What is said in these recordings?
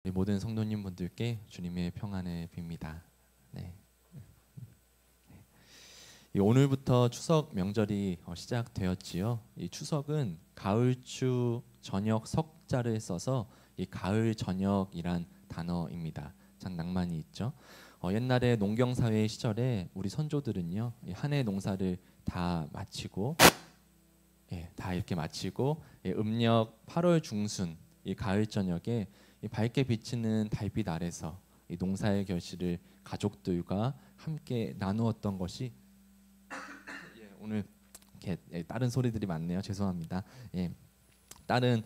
우리 모든 성도님 분들께 주님의 평안을 빕니다. 네. 오늘부터 추석 명절이 시작되었지요. 이 추석은 가을추 저녁 석자를 써서 이 가을 저녁이란 단어입니다. 참 낭만이 있죠. 옛날에 농경 사회 시절에 우리 선조들은요, 한 해 농사를 다 마치고, 다 이렇게 마치고, 음력 8월 중순 이 가을 저녁에 이 밝게 비치는 달빛 아래서 이 농사의 결실을 가족들과 함께 나누었던 것이 오늘 이렇게 다른 소리들이 많네요. 죄송합니다. 다른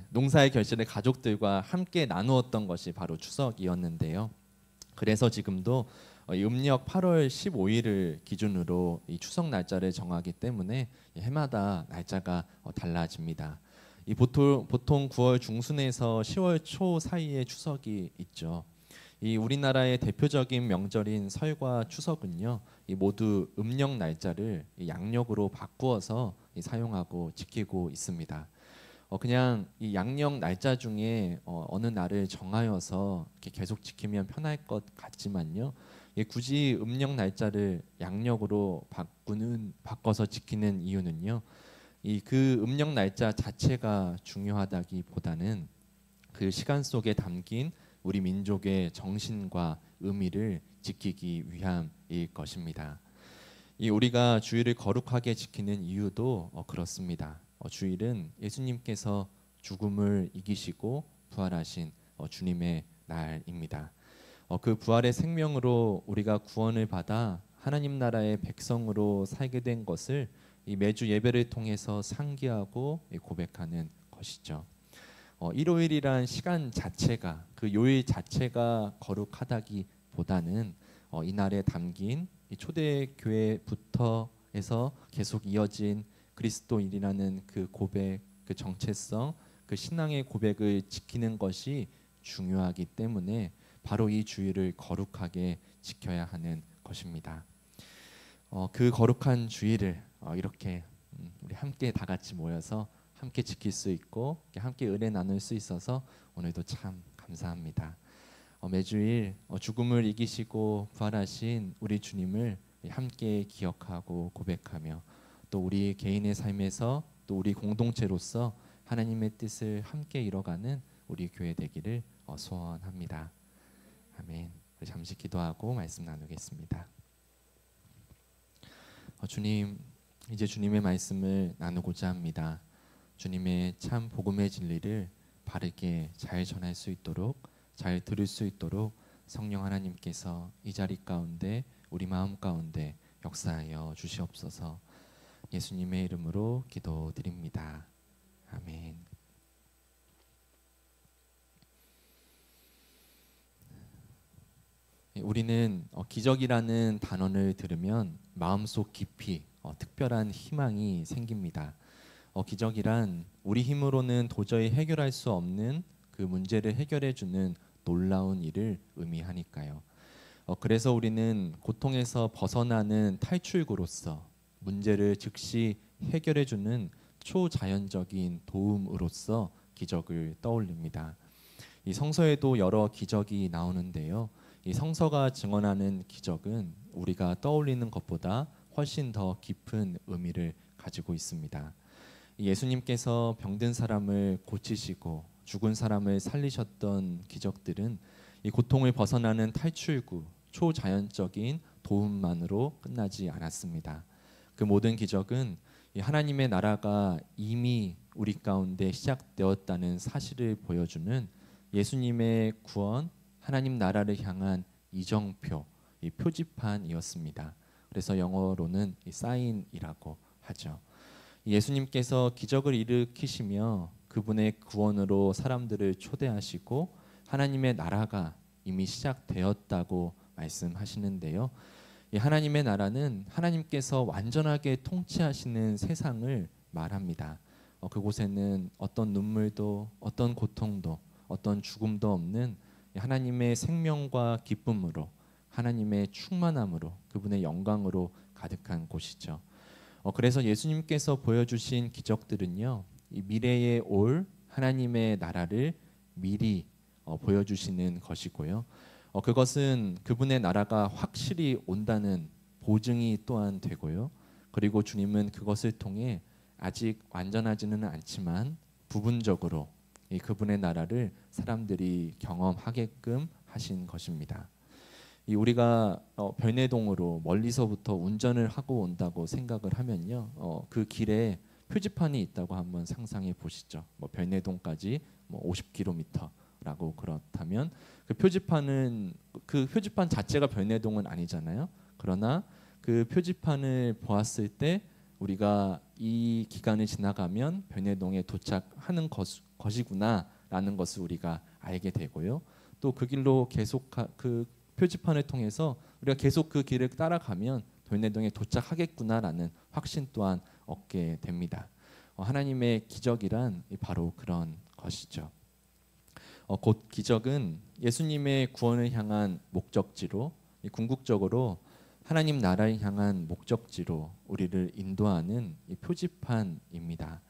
농사의 결실을 가족들과 함께 나누었던 것이 바로 추석이었는데요. 그래서 지금도 이 음력 8월 15일을 기준으로 이 추석 날짜를 정하기 때문에 해마다 날짜가 달라집니다. 이 보통 9월 중순에서 10월 초 사이에 추석이 있죠. 이 우리나라의 대표적인 명절인 설과 추석은요, 이 모두 음력 날짜를 이 양력으로 바꾸어서 사용하고 지키고 있습니다. 그냥 이 양력 날짜 중에 어느 날을 정하여서 이렇게 계속 지키면 편할 것 같지만요, 굳이 음력 날짜를 양력으로 바꿔서 지키는 이유는요, 이 그 음력 날짜 자체가 중요하다기보다는 그 시간 속에 담긴 우리 민족의 정신과 의미를 지키기 위함일 것입니다. 이 우리가 주일을 거룩하게 지키는 이유도 그렇습니다. 주일은 예수님께서 죽음을 이기시고 부활하신 주님의 날입니다. 그 부활의 생명으로 우리가 구원을 받아 하나님 나라의 백성으로 살게 된 것을 이 매주 예배를 통해서 상기하고 고백하는 것이죠. 일요일이란 시간 자체가 그 요일 자체가 거룩하다기보다는 이날에 담긴 이 초대교회부터 해서 계속 이어진 그리스도인이라는 그 고백, 그 정체성, 그 신앙의 고백을 지키는 것이 중요하기 때문에 바로 이 주일을 거룩하게 지켜야 하는 것입니다. 그 거룩한 주일을 이렇게 우리 함께 다 같이 모여서 함께 지킬 수 있고 함께 은혜 나눌 수 있어서 오늘도 참 감사합니다. 매주일 죽음을 이기시고 부활하신 우리 주님을 함께 기억하고 고백하며 또 우리 개인의 삶에서 또 우리 공동체로서 하나님의 뜻을 함께 이뤄가는 우리 교회 되기를 소원합니다. 아멘. 우리 잠시 기도하고 말씀 나누겠습니다. 주님, 이제 주님의 말씀을 나누고자 합니다. 주님의 참 복음의 진리를 바르게 잘 전할 수 있도록, 잘 들을 수 있도록 성령 하나님께서 이 자리 가운데 우리 마음 가운데 역사하여 주시옵소서. 예수님의 이름으로 기도드립니다. 아멘. 우리는 기적이라는 단어를 들으면 마음속 깊이 특별한 희망이 생깁니다. 기적이란 우리 힘으로는 도저히 해결할 수 없는 그 문제를 해결해 주는 놀라운 일을 의미하니까요. 그래서 우리는 고통에서 벗어나는 탈출구로서 문제를 즉시 해결해 주는 초자연적인 도움으로서 기적을 떠올립니다. 이 성서에도 여러 기적이 나오는데요. 이 성서가 증언하는 기적은 우리가 떠올리는 것보다 훨씬 더 깊은 의미를 가지고 있습니다. 예수님께서 병든 사람을 고치시고 죽은 사람을 살리셨던 기적들은 이 고통을 벗어나는 탈출구, 초자연적인 도움만으로 끝나지 않았습니다. 그 모든 기적은 이 하나님의 나라가 이미 우리 가운데 시작되었다는 사실을 보여주는 예수님의 구원, 하나님 나라를 향한 이정표, 이 표지판이었습니다. 그래서 영어로는 이 사인이라고 하죠. 예수님께서 기적을 일으키시며 그분의 구원으로 사람들을 초대하시고 하나님의 나라가 이미 시작되었다고 말씀하시는데요. 이 하나님의 나라는 하나님께서 완전하게 통치하시는 세상을 말합니다. 그곳에는 어떤 눈물도 어떤 고통도 어떤 죽음도 없는 하나님의 생명과 기쁨으로 하나님의 충만함으로 그분의 영광으로 가득한 곳이죠. 그래서 예수님께서 보여주신 기적들은요, 이 미래에 올 하나님의 나라를 미리 보여주시는 것이고요. 그것은 그분의 나라가 확실히 온다는 보증이 또한 되고요. 그리고 주님은 그것을 통해 아직 완전하지는 않지만 부분적으로 이 그분의 나라를 사람들이 경험하게끔 하신 것입니다. 이 우리가 별내동으로 멀리서부터 운전을 하고 온다고 생각을 하면요, 그 길에 표지판이 있다고 한번 상상해 보시죠. 뭐 별내동까지 뭐 50km라고 그렇다면 그 표지판 자체가 별내동은 아니잖아요. 그러나 그 표지판을 보았을 때 우리가 이 기간을 지나가면 별내동에 도착하는 것이구나라는 것을 우리가 알게 되고요. 또 그 길로 계속 그 표지판을 통해서 우리가 계속 그 길을 따라가면 별내동에 도착하겠구나라는 확신 또한 얻게 됩니다. 하나님의 기적이란 바로 그런 것이죠. 곧 기적은 예수님의 구원을 향한 목적지로 궁극적으로 하나님 나라를 향한 목적지로 우리를 인도하는 이 표지판입니다.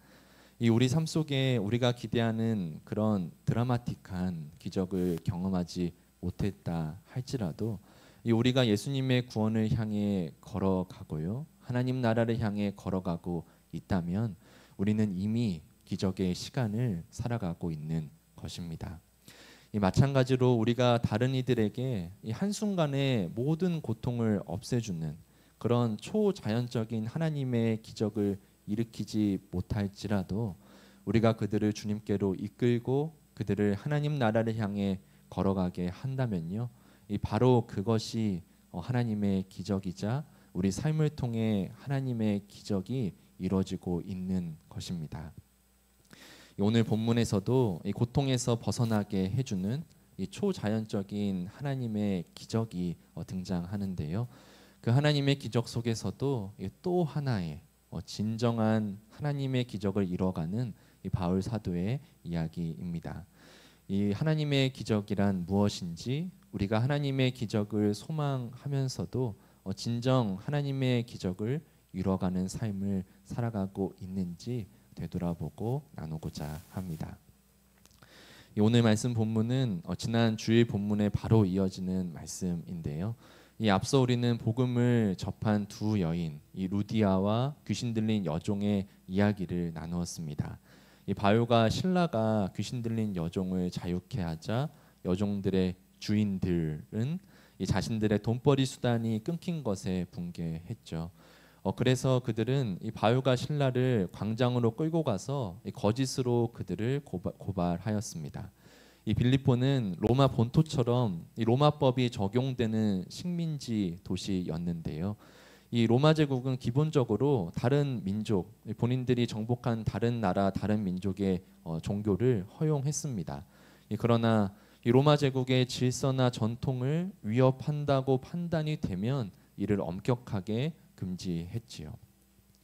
이 우리 삶 속에 우리가 기대하는 그런 드라마틱한 기적을 경험하지 못했다 할지라도 이 우리가 예수님의 구원을 향해 걸어가고요, 하나님 나라를 향해 걸어가고 있다면 우리는 이미 기적의 시간을 살아가고 있는 것입니다. 이 마찬가지로 우리가 다른 이들에게 이 한순간에 모든 고통을 없애주는 그런 초자연적인 하나님의 기적을 일으키지 못할지라도 우리가 그들을 주님께로 이끌고 그들을 하나님 나라를 향해 걸어가게 한다면요, 이 바로 그것이 하나님의 기적이자 우리 삶을 통해 하나님의 기적이 이루어지고 있는 것입니다. 오늘 본문에서도 이 고통에서 벗어나게 해주는 이 초자연적인 하나님의 기적이 등장하는데요. 그 하나님의 기적 속에서도 또 하나의 진정한 하나님의 기적을 이뤄가는 이 바울 사도의 이야기입니다. 이 하나님의 기적이란 무엇인지, 우리가 하나님의 기적을 소망하면서도 진정 하나님의 기적을 이뤄가는 삶을 살아가고 있는지 되돌아보고 나누고자 합니다. 오늘 말씀 본문은 지난 주일 본문에 바로 이어지는 말씀인데요. 이 앞서 우리는 복음을 접한 두 여인, 이 루디아와 귀신 들린 여종의 이야기를 나누었습니다. 이 바울과 실라가 귀신 들린 여종을 자유케 하자 여종들의 주인들은 이 자신들의 돈벌이 수단이 끊긴 것에 분개했죠. 그래서 그들은 이 바울과 실라를 광장으로 끌고 가서 이 거짓으로 그들을 고발하였습니다. 이 빌립보는 로마 본토처럼 이 로마법이 적용되는 식민지 도시였는데요. 이 로마 제국은 기본적으로 다른 민족, 본인들이 정복한 다른 나라, 다른 민족의 종교를 허용했습니다. 그러나 이 로마 제국의 질서나 전통을 위협한다고 판단이 되면 이를 엄격하게 금지했지요.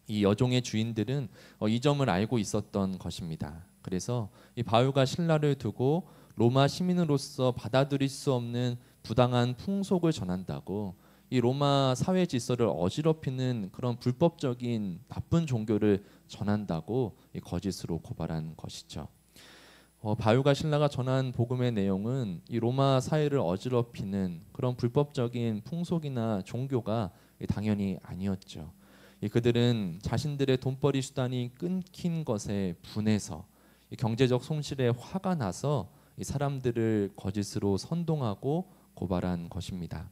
이 여종의 주인들은 이 점을 알고 있었던 것입니다. 그래서 이 바울과 실라를 두고 로마 시민으로서 받아들일 수 없는 부당한 풍속을 전한다고 이 로마 사회 질서를 어지럽히는 그런 불법적인 나쁜 종교를 전한다고 이 거짓으로 고발한 것이죠. 바울과 실라가 전한 복음의 내용은 이 로마 사회를 어지럽히는 그런 불법적인 풍속이나 종교가 당연히 아니었죠. 그들은 자신들의 돈벌이 수단이 끊긴 것에 분해서 경제적 손실에 화가 나서 이 사람들을 거짓으로 선동하고 고발한 것입니다.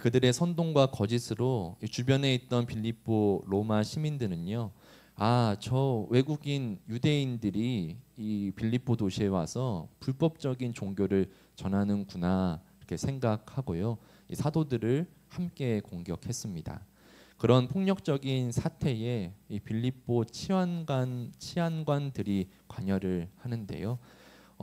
그들의 선동과 거짓으로 주변에 있던 빌립보 로마 시민들은요, 저 외국인 유대인들이 이 빌립보 도시에 와서 불법적인 종교를 전하는구나 이렇게 생각하고요, 이 사도들을 함께 공격했습니다. 그런 폭력적인 사태에 이 빌립보 치안관들이 관여를 하는데요.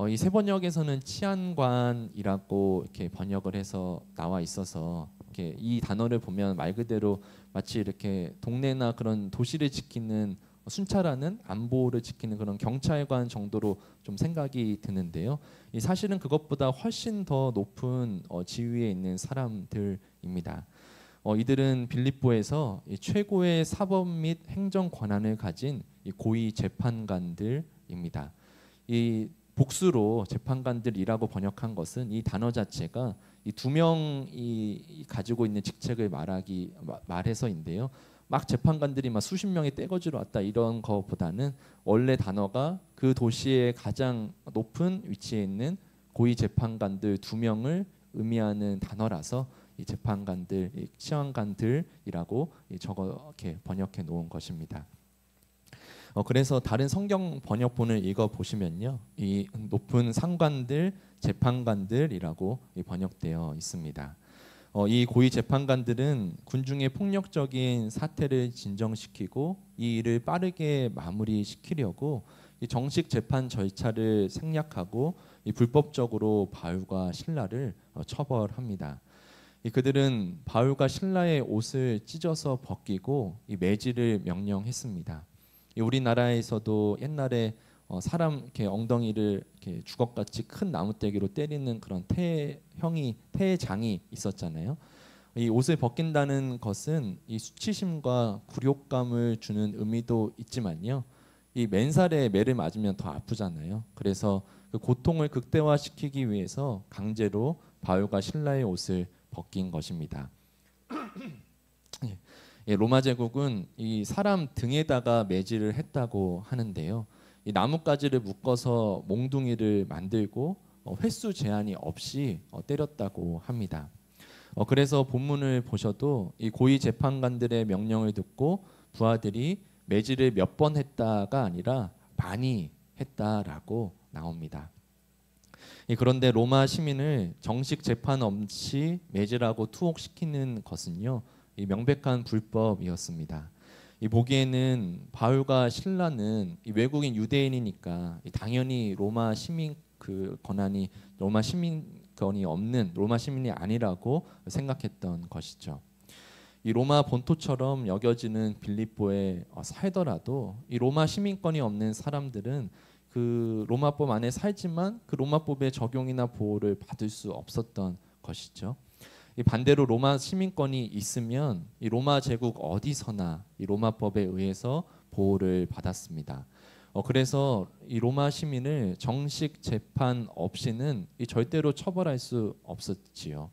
이 세 번역에서는 치안관이라고 이렇게 번역을 해서 나와 있어서 이렇게 이 단어를 보면 말 그대로 마치 이렇게 동네나 그런 도시를 지키는 순찰하는 안보를 지키는 그런 경찰관 정도로 좀 생각이 드는데요. 이 사실은 그것보다 훨씬 더 높은 지위에 있는 사람들입니다. 이들은 빌립보에서 이 최고의 사법 및 행정 권한을 가진 이 고위 재판관들입니다. 이 복수로 재판관들이라고 번역한 것은 이 단어 자체가 이 두 명이 가지고 있는 직책을 말해서인데요. 막 재판관들이 막 수십 명이 떼거지로 왔다 이런 거보다는 원래 단어가 그 도시의 가장 높은 위치에 있는 고위 재판관들 두 명을 의미하는 단어라서 이 재판관들, 이 시험관들이라고 저렇게 번역해 놓은 것입니다. 그래서 다른 성경 번역본을 읽어 보시면요, 이 높은 상관들, 재판관들이라고 번역되어 있습니다. 이 고위 재판관들은 군중의 폭력적인 사태를 진정시키고 이 일을 빠르게 마무리시키려고 이 정식 재판 절차를 생략하고 이 불법적으로 바울과 실라를 처벌합니다. 그들은 바울과 실라의 옷을 찢어서 벗기고 이 매질을 명령했습니다. 우리나라에서도 옛날에 사람 이렇게 엉덩이를 이렇게 주걱같이 큰 나무떼기로 때리는 그런 태장이 있었잖아요. 이 옷을 벗긴다는 것은 이 수치심과 굴욕감을 주는 의미도 있지만요. 이 맨살에 매를 맞으면 더 아프잖아요. 그래서 그 고통을 극대화시키기 위해서 강제로 바울과 실라의 옷을 벗긴 것입니다. 로마 제국은 이 사람 등에다가 매질을 했다고 하는데요. 이 나뭇가지를 묶어서 몽둥이를 만들고 횟수 제한이 없이 때렸다고 합니다. 그래서 본문을 보셔도 이 고위 재판관들의 명령을 듣고 부하들이 매질을 몇 번 했다가 아니라 많이 했다라고 나옵니다. 그런데 로마 시민을 정식 재판 없이 매질하고 투옥시키는 것은요, 이 명백한 불법이었습니다. 이 보기에는 바울과 실라는 이 외국인 유대인이니까 당연히 로마 시민 그 권한이 로마 시민권이 없는 로마 시민이 아니라고 생각했던 것이죠. 이 로마 본토처럼 여겨지는 빌립보에 살더라도 이 로마 시민권이 없는 사람들은 그 로마법 안에 살지만 그 로마법의 적용이나 보호를 받을 수 없었던 것이죠. 이 반대로 로마 시민권이 있으면 이 로마 제국 어디서나 이 로마법에 의해서 보호를 받았습니다. 그래서 이 로마 시민을 정식 재판 없이는 이 절대로 처벌할 수 없었지요.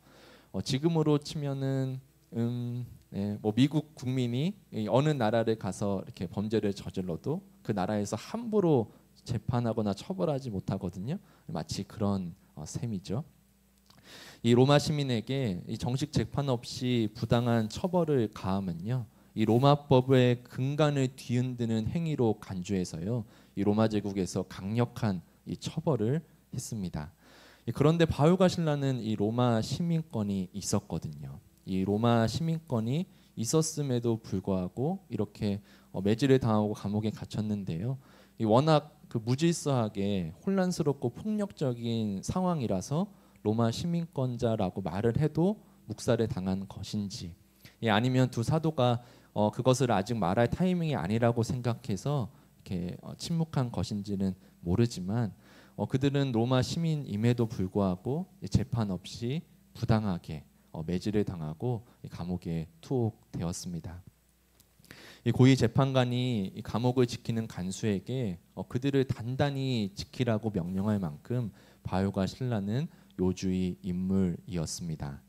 지금으로 치면은 뭐 미국 국민이 어느 나라를 가서 이렇게 범죄를 저질러도 그 나라에서 함부로 재판하거나 처벌하지 못하거든요. 마치 그런 셈이죠. 이 로마 시민에게 이 정식 재판 없이 부당한 처벌을 가하면요, 이 로마법의 근간을 뒤흔드는 행위로 간주해서요, 이 로마 제국에서 강력한 이 처벌을 했습니다. 그런데 바울과 실라는 이 로마 시민권이 있었거든요. 이 로마 시민권이 있었음에도 불구하고 이렇게 매질을 당하고 감옥에 갇혔는데요. 이 워낙 그 무질서하게 혼란스럽고 폭력적인 상황이라서 로마 시민권자라고 말을 해도 묵살을 당한 것인지, 아니면 두 사도가 그것을 아직 말할 타이밍이 아니라고 생각해서 이렇게 침묵한 것인지는 모르지만 그들은 로마 시민임에도 불구하고 재판 없이 부당하게 매질을 당하고 감옥에 투옥되었습니다. 이 고위 재판관이 이 감옥을 지키는 간수에게 그들을 단단히 지키라고 명령할 만큼 바울과 실라는 요주의 인물이었습니다.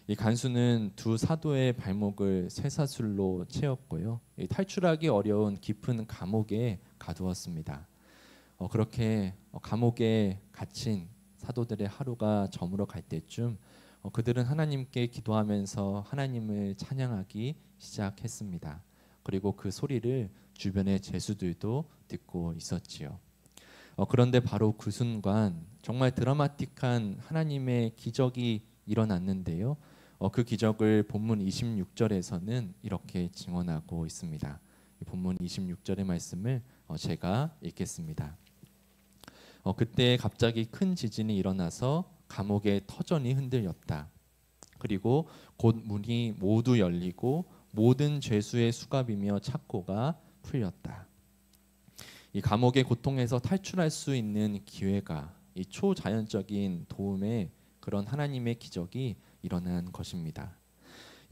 이 간수는 두 사도의 발목을 쇠사슬로 채웠고요, 탈출하기 어려운 깊은 감옥에 가두었습니다. 그렇게 감옥에 갇힌 사도들의 하루가 저물어 갈 때쯤 그들은 하나님께 기도하면서 하나님을 찬양하기 시작했습니다. 그리고 그 소리를 주변의 제수들도 듣고 있었지요. 그런데 바로 그 순간 정말 드라마틱한 하나님의 기적이 일어났는데요. 그 기적을 본문 26절에서는 이렇게 증언하고 있습니다. 본문 26절의 말씀을 제가 읽겠습니다. 그때 갑자기 큰 지진이 일어나서 감옥의 터전이 흔들렸다. 그리고 곧 문이 모두 열리고 모든 죄수의 수갑이며 착고가 풀렸다. 이 감옥의 고통에서 탈출할 수 있는 기회가 이 초자연적인 도움의 그런 하나님의 기적이 일어난 것입니다.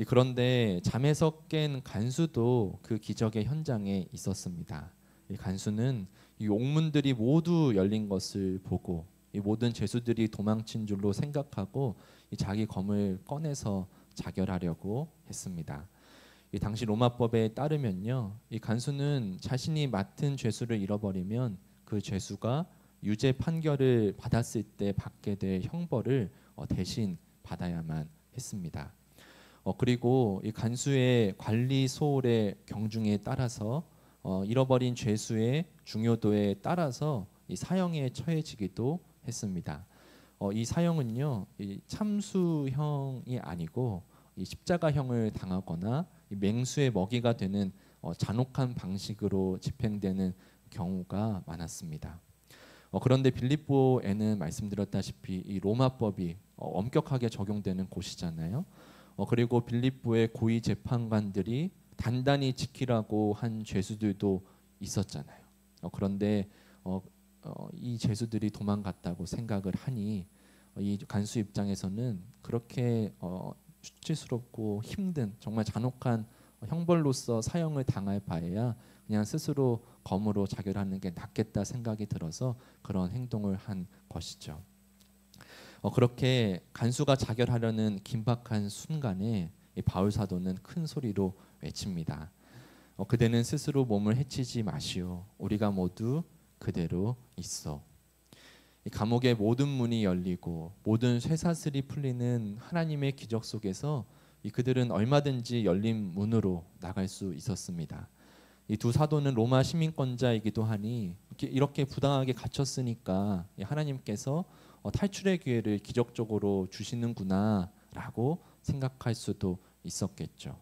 그런데 잠에서 깬 간수도 그 기적의 현장에 있었습니다. 이 간수는 이 옥문들이 모두 열린 것을 보고 이 모든 죄수들이 도망친 줄로 생각하고 이 자기 검을 꺼내서 자결하려고 했습니다. 이 당시 로마법에 따르면요, 이 간수는 자신이 맡은 죄수를 잃어버리면 그 죄수가 유죄 판결을 받았을 때 받게 될 형벌을 대신 받아야만 했습니다. 그리고 이 간수의 관리 소홀의 경중에 따라서 잃어버린 죄수의 중요도에 따라서 이 사형에 처해지기도 했습니다. 이 사형은요, 이 참수형이 아니고 이 십자가형을 당하거나 이 맹수의 먹이가 되는 잔혹한 방식으로 집행되는 경우가 많았습니다. 그런데 빌립보에는 말씀드렸다시피 이 로마법이 엄격하게 적용되는 곳이잖아요. 그리고 빌립보의 고위 재판관들이 단단히 지키라고 한 죄수들도 있었잖아요. 그런데 이 죄수들이 도망갔다고 생각을 하니 이 간수 입장에서는 그렇게 수치스럽고 힘든 정말 잔혹한 형벌로서 사형을 당할 바에야 그냥 스스로 검으로 자결하는 게 낫겠다 생각이 들어서 그런 행동을 한 것이죠. 그렇게 간수가 자결하려는 긴박한 순간에 이 바울 사도는 큰 소리로 외칩니다. 그대는 스스로 몸을 해치지 마시오. 우리가 모두 그대로 있어. 이 감옥의 모든 문이 열리고 모든 쇠사슬이 풀리는 하나님의 기적 속에서 그들은 얼마든지 열린 문으로 나갈 수 있었습니다. 이 두 사도는 로마 시민권자이기도 하니 이렇게 부당하게 갇혔으니까 하나님께서 탈출의 기회를 기적적으로 주시는구나라고 생각할 수도 있었겠죠.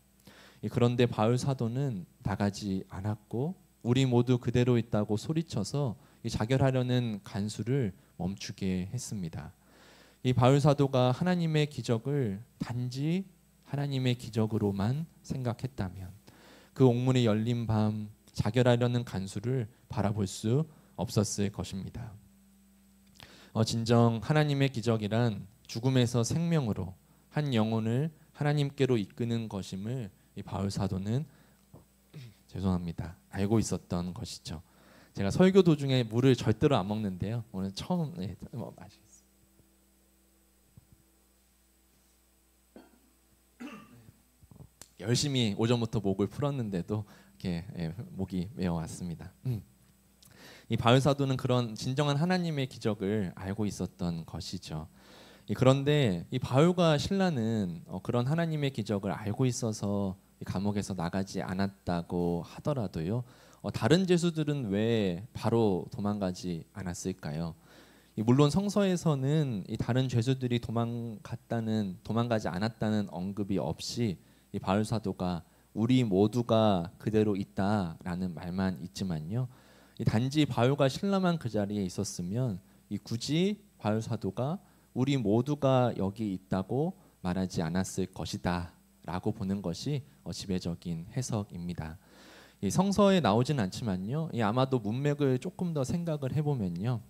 그런데 바울 사도는 나가지 않았고 우리 모두 그대로 있다고 소리쳐서 자결하려는 간수를 멈추게 했습니다. 이 바울 사도가 하나님의 기적을 단지 하나님의 기적으로만 생각했다면 그 옥문이 열린 밤 자결하려는 간수를 바라볼 수 없었을 것입니다. 진정 하나님의 기적이란 죽음에서 생명으로 한 영혼을 하나님께로 이끄는 것임을 이 바울 사도는 알고 있었던 것이죠. 제가 설교 도중에 물을 절대로 안 먹는데요. 오늘 처음 마시겠습니다. 열심히 오전부터 목을 풀었는데도 이렇게 목이 메어왔습니다. 이 바울 사도는 그런 진정한 하나님의 기적을 알고 있었던 것이죠. 그런데 이 바울과 실라는 그런 하나님의 기적을 알고 있어서 이 감옥에서 나가지 않았다고 하더라도요. 다른 죄수들은 왜 바로 도망가지 않았을까요? 물론 성서에서는 이 다른 죄수들이 도망가지 않았다는 언급이 없이 이 바울 사도가 우리 모두가 그대로 있다라는 말만 있지만요. 단지 바울과 실라만 그 자리에 있었으면 굳이 바울 사도가 우리 모두가 여기 있다고 말하지 않았을 것이다라고 보는 것이 지배적인 해석입니다. 성서에 나오진 않지만요. 아마도 문맥을 조금 더 생각을 해보면요.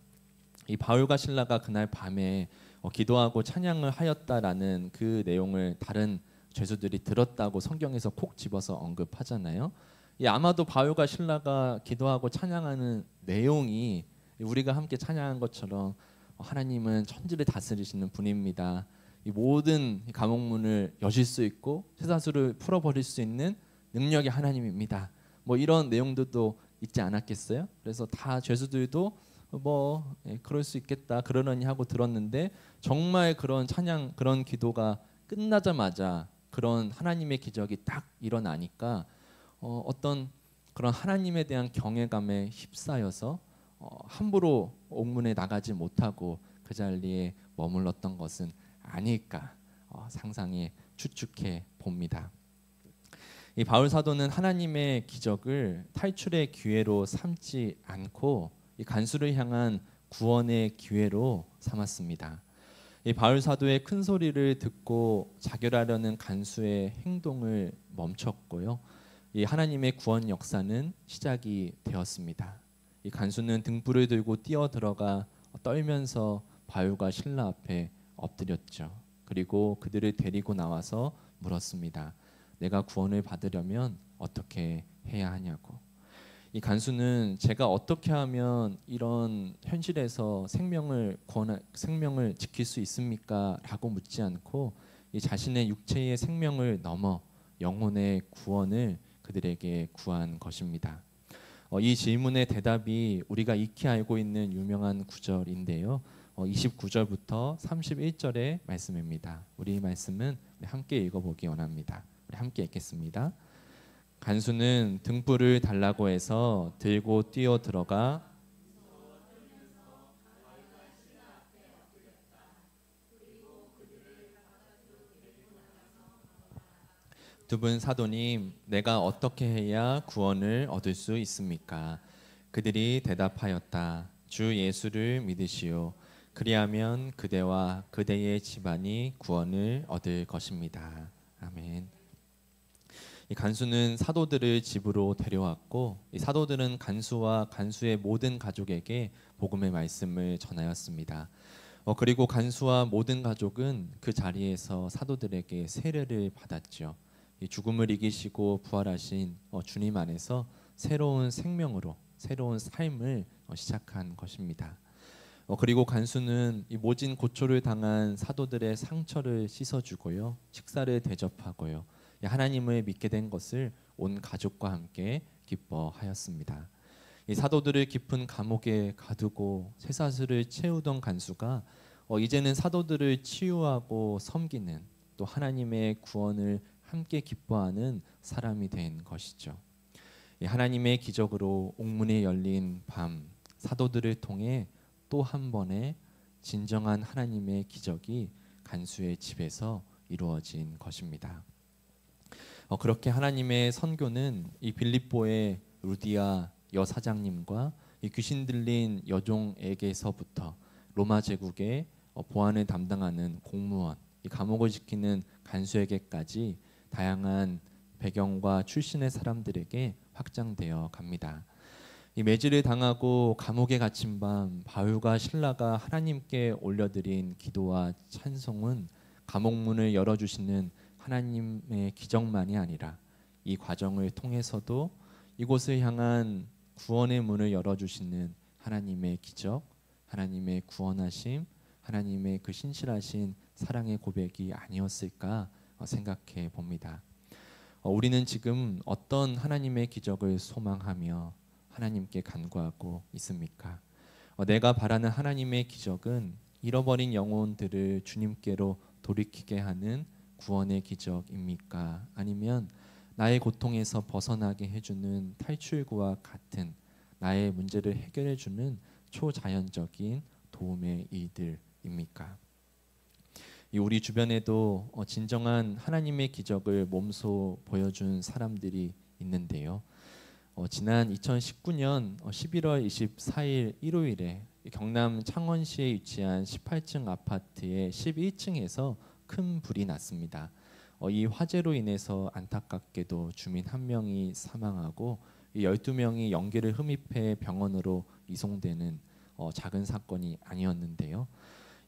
이 바울과 실라가 그날 밤에 기도하고 찬양을 하였다라는 그 내용을 다른 죄수들이 들었다고 성경에서 콕 집어서 언급하잖아요. 아마도 바울과 실라가 기도하고 찬양하는 내용이 우리가 함께 찬양한 것처럼 하나님은 천지를 다스리시는 분입니다. 이 모든 감옥문을 여실 수 있고 쇠사슬을 풀어버릴 수 있는 능력이 하나님입니다. 이런 내용들도 있지 않았겠어요? 그래서 다 죄수들도 그럴 수 있겠다 그러려니 하고 들었는데 정말 그런 찬양 그런 기도가 끝나자마자 그런 하나님의 기적이 딱 일어나니까 어떤 그런 하나님에 대한 경외감에 휩싸여서 함부로 옥문에 나가지 못하고 그 자리에 머물렀던 것은 아닐까 상상해 추측해 봅니다. 이 바울 사도는 하나님의 기적을 탈출의 기회로 삼지 않고 이 간수를 향한 구원의 기회로 삼았습니다. 이 바울 사도의 큰 소리를 듣고 자결하려는 간수의 행동을 멈췄고요. 이 하나님의 구원 역사는 시작이 되었습니다. 이 간수는 등불을 들고 뛰어 들어가 떨면서 바울과 실라 앞에 엎드렸죠. 그리고 그들을 데리고 나와서 물었습니다. 내가 구원을 받으려면 어떻게 해야 하냐고. 이 간수는 제가 어떻게 하면 이런 현실에서 생명을 지킬 수 있습니까?라고 묻지 않고 이 자신의 육체의 생명을 넘어 영혼의 구원을 그들에게 구한 것입니다. 이 질문의 대답이 우리가 익히 알고 있는 유명한 구절인데요. 29절부터 31절의 말씀입니다. 우리 이 말씀은 함께 읽어보기 원합니다. 우리 함께 읽겠습니다. 간수는 등불을 달라고 해서 들고 뛰어 들어가 두 분 사도님, 내가 어떻게 해야 구원을 얻을 수 있습니까? 그들이 대답하였다. 주 예수를 믿으시오. 그리하면 그대와 그대의 집안이 구원을 얻을 것입니다. 아멘. 이 간수는 사도들을 집으로 데려왔고 이 사도들은 간수와 간수의 모든 가족에게 복음의 말씀을 전하였습니다. 그리고 간수와 모든 가족은 그 자리에서 사도들에게 세례를 받았죠. 이 죽음을 이기시고 부활하신 주님 안에서 새로운 생명으로 새로운 삶을 시작한 것입니다. 그리고 간수는 이 모진 고초를 당한 사도들의 상처를 씻어주고요, 식사를 대접하고요, 하나님을 믿게 된 것을 온 가족과 함께 기뻐하였습니다. 이 사도들을 깊은 감옥에 가두고 쇠사슬을 채우던 간수가 이제는 사도들을 치유하고 섬기는, 또 하나님의 구원을 함께 기뻐하는 사람이 된 것이죠. 하나님의 기적으로 옥문이 열린 밤, 사도들을 통해 또 한 번의 진정한 하나님의 기적이 간수의 집에서 이루어진 것입니다. 그렇게 하나님의 선교는 이 빌립보의 루디아 여사장님과 이 귀신 들린 여종에게서부터 로마 제국의 보안을 담당하는 공무원, 이 감옥을 지키는 간수에게까지 다양한 배경과 출신의 사람들에게 확장되어 갑니다. 이 매질을 당하고 감옥에 갇힌 밤, 바울과 실라가 하나님께 올려드린 기도와 찬송은 감옥 문을 열어주시는 하나님의 기적만이 아니라 이 과정을 통해서도 이곳을 향한 구원의 문을 열어주시는 하나님의 기적, 하나님의 구원하심, 하나님의 그 신실하신 사랑의 고백이 아니었을까 생각해 봅니다. 우리는 지금 어떤 하나님의 기적을 소망하며 하나님께 간구하고 있습니까? 내가 바라는 하나님의 기적은 잃어버린 영혼들을 주님께로 돌이키게 하는 구원의 기적입니까? 아니면 나의 고통에서 벗어나게 해주는 탈출구와 같은 나의 문제를 해결해주는 초자연적인 도움의 일들입니까? 우리 주변에도 진정한 하나님의 기적을 몸소 보여준 사람들이 있는데요. 지난 2019년 11월 24일 일요일에 경남 창원시에 위치한 18층 아파트의 11층에서 큰 불이 났습니다. 이 화재로 인해서 안타깝게도 주민 한 명이 사망하고 12명이 연기를 흡입해 병원으로 이송되는 작은 사건이 아니었는데요.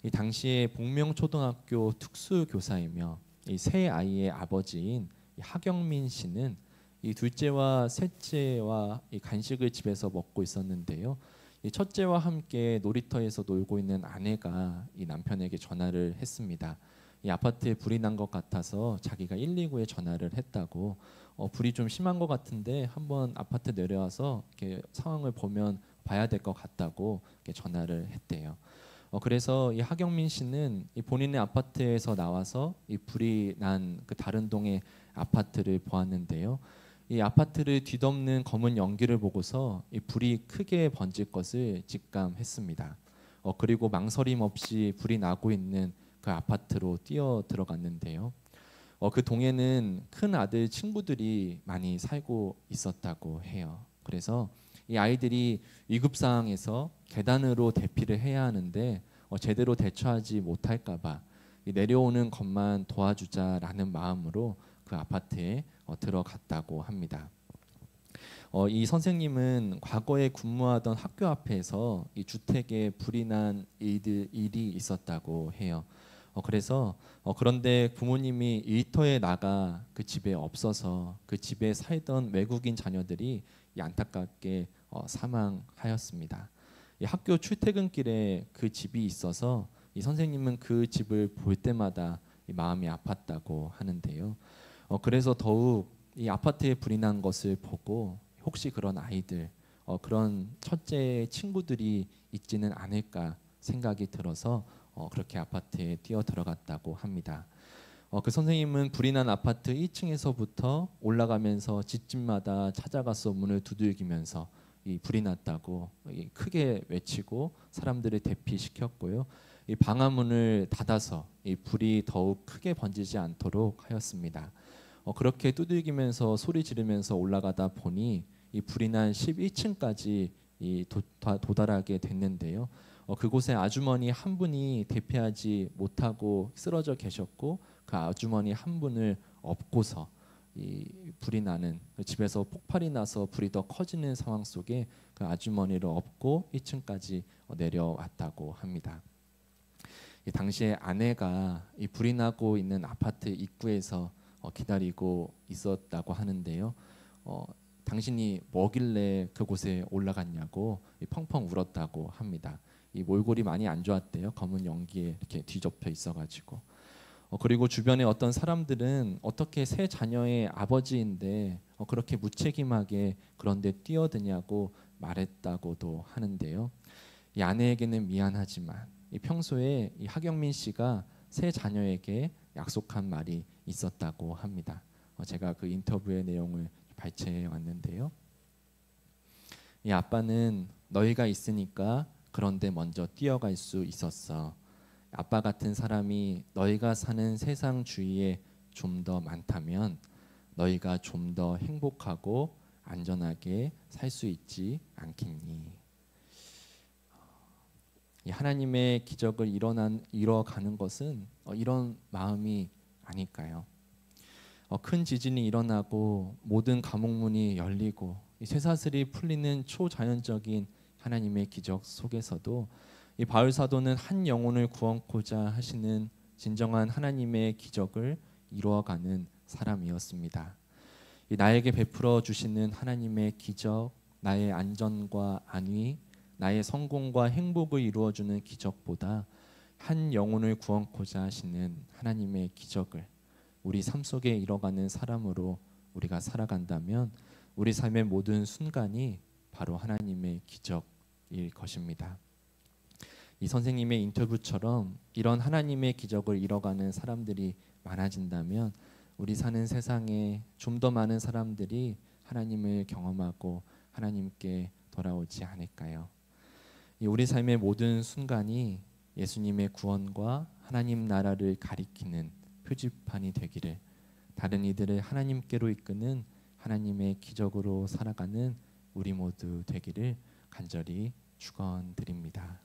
이 당시에 복명초등학교 특수교사이며 이 세 아이의 아버지인 하경민 씨는 이 둘째와 셋째와 이 간식을 집에서 먹고 있었는데요. 이 첫째와 함께 놀이터에서 놀고 있는 아내가 이 남편에게 전화를 했습니다. 이 아파트에 불이 난 것 같아서 자기가 119에 전화를 했다고, 불이 좀 심한 것 같은데 한번 아파트 내려와서 이렇게 상황을 봐야 될 것 같다고 이렇게 전화를 했대요. 그래서 이 하경민 씨는 이 본인의 아파트에서 나와서 이 불이 난 그 다른 동의 아파트를 보았는데요. 이 아파트를 뒤덮는 검은 연기를 보고서 이 불이 크게 번질 것을 직감했습니다. 그리고 망설임 없이 불이 나고 있는 그 아파트로 뛰어 들어갔는데요. 그 동에는 큰 아들 친구들이 많이 살고 있었다고 해요. 그래서 이 아이들이 위급 상황에서 계단으로 대피를 해야 하는데 제대로 대처하지 못할까봐 내려오는 것만 도와주자라는 마음으로 그 아파트에 들어갔다고 합니다. 이 선생님은 과거에 근무하던 학교 앞에서 이 주택에 불이 난 일이 있었다고 해요. 그래서 그런데 부모님이 일터에 나가 그 집에 없어서 그 집에 살던 외국인 자녀들이 이 안타깝게 사망하였습니다. 이 학교 출퇴근길에 그 집이 있어서 이 선생님은 그 집을 볼 때마다 이 마음이 아팠다고 하는데요. 그래서 더욱 이 아파트에 불이 난 것을 보고 혹시 그런 아이들, 그런 첫째 친구들이 있지는 않을까 생각이 들어서 그렇게 아파트에 뛰어 들어갔다고 합니다. 그 선생님은 불이 난 아파트 1층에서부터 올라가면서 집집마다 찾아가서 문을 두들기면서 이 불이 났다고 크게 외치고 사람들을 대피시켰고요. 이 방화문을 닫아서 이 불이 더욱 크게 번지지 않도록 하였습니다. 그렇게 두들기면서 소리 지르면서 올라가다 보니 이 불이 난 11층까지 도달하게 됐는데요. 그곳에 아주머니 한 분이 대피하지 못하고 쓰러져 계셨고 그 아주머니 한 분을 업고서 이 불이 나는 집에서 폭발이 나서 불이 더 커지는 상황 속에 그 아주머니를 업고 1층까지 내려왔다고 합니다. 당시에 아내가 이 불이 나고 있는 아파트 입구에서 기다리고 있었다고 하는데요. 당신이 뭐길래 그곳에 올라갔냐고 펑펑 울었다고 합니다. 이 몰골이 많이 안 좋았대요. 검은 연기에 이렇게 뒤덮여 있어가지고. 그리고 주변에 어떤 사람들은 어떻게 세 자녀의 아버지인데 그렇게 무책임하게 그런데 뛰어드냐고 말했다고도 하는데요. 이 아내에게는 미안하지만 이 평소에 이 하경민 씨가 세 자녀에게 약속한 말이 있었다고 합니다. 제가 그 인터뷰의 내용을 발췌해 왔는데요. 이 아빠는 너희가 있으니까 그런데 먼저 뛰어갈 수 있었어. 아빠 같은 사람이 너희가 사는 세상 주위에 좀 더 많다면 너희가 좀 더 행복하고 안전하게 살 수 있지 않겠니? 이 하나님의 기적을 이뤄가는 것은 이런 마음이 아닐까요? 큰 지진이 일어나고 모든 감옥문이 열리고 이 쇠사슬이 풀리는 초자연적인 하나님의 기적 속에서도 이 바울 사도는 한 영혼을 구원코자 하시는 진정한 하나님의 기적을 이루어가는 사람이었습니다. 이 나에게 베풀어 주시는 하나님의 기적, 나의 안전과 안위, 나의 성공과 행복을 이루어주는 기적보다 한 영혼을 구원코자 하시는 하나님의 기적을 우리 삶 속에 이뤄가는 사람으로 우리가 살아간다면 우리 삶의 모든 순간이 바로 하나님의 기적일 것입니다. 이 선생님의 인터뷰처럼 이런 하나님의 기적을 이뤄가는 사람들이 많아진다면 우리 사는 세상에 좀 더 많은 사람들이 하나님을 경험하고 하나님께 돌아오지 않을까요? 우리 삶의 모든 순간이 예수님의 구원과 하나님 나라를 가리키는 표지판이 되기를, 다른 이들을 하나님께로 이끄는 하나님의 기적으로 살아가는 우리 모두 되기를 간절히 축원드립니다.